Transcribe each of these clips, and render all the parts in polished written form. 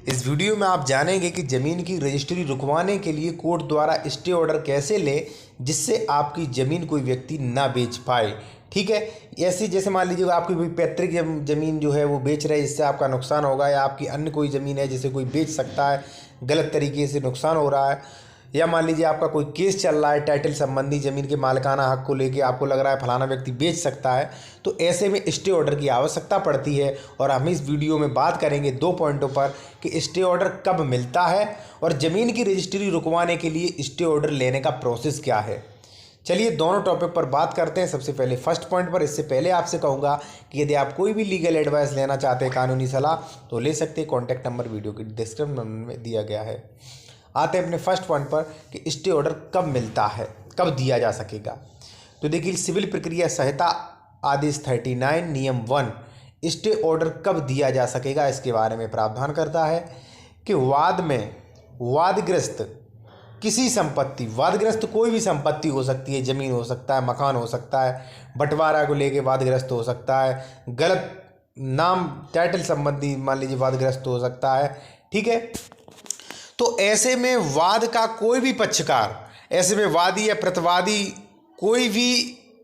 इस वीडियो में आप जानेंगे कि ज़मीन की रजिस्ट्री रुकवाने के लिए कोर्ट द्वारा स्टे ऑर्डर कैसे लें जिससे आपकी ज़मीन कोई व्यक्ति ना बेच पाए। ठीक है, ऐसी जैसे मान लीजिए आपकी कोई पैतृक ज़मीन जो है वो बेच रहे हैं जिससे आपका नुकसान होगा, या आपकी अन्य कोई ज़मीन है जिसे कोई बेच सकता है, गलत तरीके से नुकसान हो रहा है, या मान लीजिए आपका कोई केस चल रहा है टाइटल संबंधी, ज़मीन के मालिकाना हक को लेके आपको लग रहा है फलाना व्यक्ति बेच सकता है, तो ऐसे में स्टे ऑर्डर की आवश्यकता पड़ती है। और हम इस वीडियो में बात करेंगे 2 पॉइंटों पर कि स्टे ऑर्डर कब मिलता है और ज़मीन की रजिस्ट्री रुकवाने के लिए स्टे ऑर्डर लेने का प्रोसेस क्या है। चलिए दोनों टॉपिक पर बात करते हैं। सबसे पहले फर्स्ट पॉइंट पर। इससे पहले आपसे कहूँगा कि यदि आप कोई भी लीगल एडवाइस लेना चाहते हैं, कानूनी सलाह, तो ले सकते हैं। कॉन्टैक्ट नंबर वीडियो के डिस्क्रिप्शन में दिया गया है। आते हैं अपने फर्स्ट पॉइंट पर कि स्टे ऑर्डर कब मिलता है, कब दिया जा सकेगा। तो देखिए, सिविल प्रक्रिया संहिता आदेश 39 नियम 1 स्टे ऑर्डर कब दिया जा सकेगा इसके बारे में प्रावधान करता है कि वाद में वादग्रस्त किसी संपत्ति, वादग्रस्त कोई भी संपत्ति हो सकती है, ज़मीन हो सकता है, मकान हो सकता है, बंटवारा को लेके वादग्रस्त हो सकता है, गलत नाम टाइटल संबंधी मान लीजिए वादग्रस्त हो सकता है। ठीक है, तो ऐसे में वाद का कोई भी पक्षकार, ऐसे में वादी या प्रतिवादी कोई भी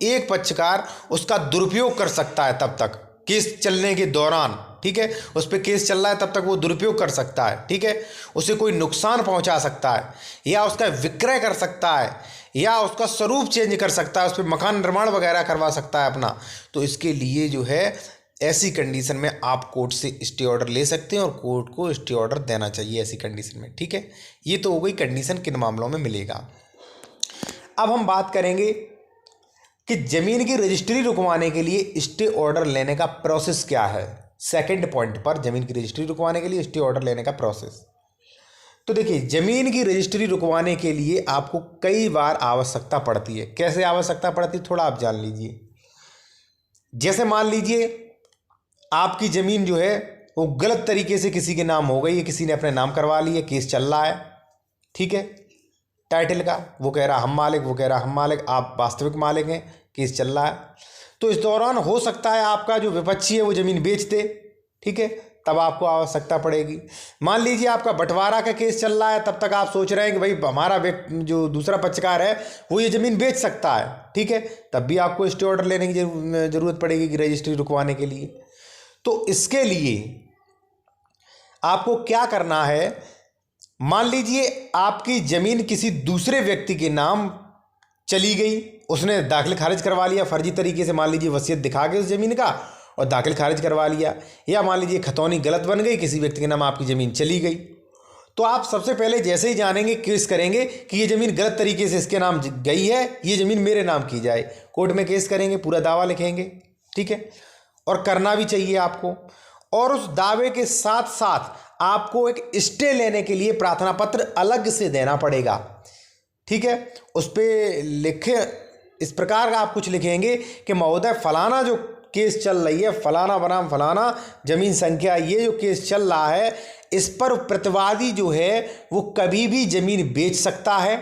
एक पक्षकार उसका दुरुपयोग कर सकता है तब तक केस चलने के दौरान। ठीक है, उस पर केस चल रहा है तब तक वो दुरुपयोग कर सकता है। ठीक है, उसे कोई नुकसान पहुंचा सकता है, या उसका विक्रय कर सकता है, या उसका स्वरूप चेंज कर सकता है, उस पर मकान निर्माण वगैरह करवा सकता है अपना। तो इसके लिए जो है ऐसी कंडीशन में आप कोर्ट से स्टे ऑर्डर ले सकते हैं और कोर्ट को स्टे ऑर्डर देना चाहिए ऐसी कंडीशन में। ठीक है, ये तो हो गई कंडीशन किन मामलों में मिलेगा। अब हम बात करेंगे कि ज़मीन की रजिस्ट्री रुकवाने के लिए स्टे ऑर्डर लेने का प्रोसेस क्या है। सेकंड पॉइंट पर, ज़मीन की रजिस्ट्री रुकवाने के लिए स्टे ऑर्डर लेने का प्रोसेस। तो देखिए, ज़मीन की रजिस्ट्री रुकवाने के लिए आपको कई बार आवश्यकता पड़ती है। कैसे आवश्यकता पड़ती है थोड़ा आप जान लीजिए। जैसे मान लीजिए आपकी ज़मीन जो है वो गलत तरीके से किसी के नाम हो गई है, किसी ने अपने नाम करवा लिया, केस चल रहा है। ठीक है, टाइटल का, वो कह रहा हम मालिक, वो कह रहा हम मालिक, आप वास्तविक मालिक हैं, केस चल रहा है। तो इस दौरान हो सकता है आपका जो विपक्षी है वो ज़मीन बेच दे। ठीक है, तब आपको आवश्यकता पड़ेगी। मान लीजिए आपका बंटवारा का केस चल रहा है, तब तक आप सोच रहे हैं कि भाई हमारा जो दूसरा पक्षकार है वो ये ज़मीन बेच सकता है। ठीक है, तब भी आपको स्टे ऑर्डर लेने की ज़रूरत पड़ेगी कि रजिस्ट्री रुकवाने के लिए। तो इसके लिए आपको क्या करना है, मान लीजिए आपकी ज़मीन किसी दूसरे व्यक्ति के नाम चली गई, उसने दाखिल खारिज करवा लिया फर्जी तरीके से, मान लीजिए वसीयत दिखा के उस ज़मीन का और दाखिल खारिज करवा लिया, या मान लीजिए खतौनी गलत बन गई, किसी व्यक्ति के नाम आपकी ज़मीन चली गई। तो आप सबसे पहले जैसे ही जानेंगे, केस करेंगे कि ये ज़मीन गलत तरीके से इसके नाम गई है, ये ज़मीन मेरे नाम की जाए, कोर्ट में केस करेंगे, पूरा दावा लिखेंगे। ठीक है, और करना भी चाहिए आपको। और उस दावे के साथ साथ आपको एक स्टे लेने के लिए प्रार्थना पत्र अलग से देना पड़ेगा। ठीक है, उस पर लिखे इस प्रकार का आप कुछ लिखेंगे कि महोदय फलाना जो केस चल रही है, फलाना बनाम फलाना ज़मीन संख्या, ये जो केस चल रहा है, इस पर प्रतिवादी जो है वो कभी भी ज़मीन बेच सकता है,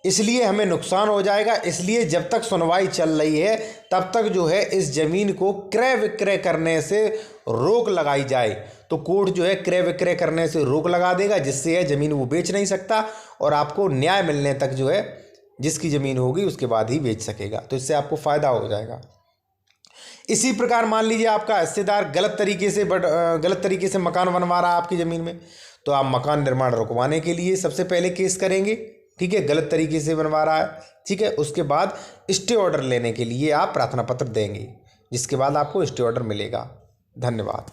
इसलिए हमें नुकसान हो जाएगा। इसलिए जब तक सुनवाई चल रही है तब तक जो है इस ज़मीन को क्रय विक्रय करने से रोक लगाई जाए। तो कोर्ट जो है क्रय विक्रय करने से रोक लगा देगा, जिससे यह ज़मीन वो बेच नहीं सकता और आपको न्याय मिलने तक जो है जिसकी ज़मीन होगी उसके बाद ही बेच सकेगा। तो इससे आपको फ़ायदा हो जाएगा। इसी प्रकार मान लीजिए आपका हिस्सेदार गलत तरीके से मकान बनवा रहा है आपकी ज़मीन में, तो आप मकान निर्माण रुकवाने के लिए सबसे पहले केस करेंगे। ठीक है, गलत तरीके से बनवा रहा है। ठीक है, उसके बाद स्टे ऑर्डर लेने के लिए आप प्रार्थना पत्र देंगे, जिसके बाद आपको स्टे ऑर्डर मिलेगा। धन्यवाद।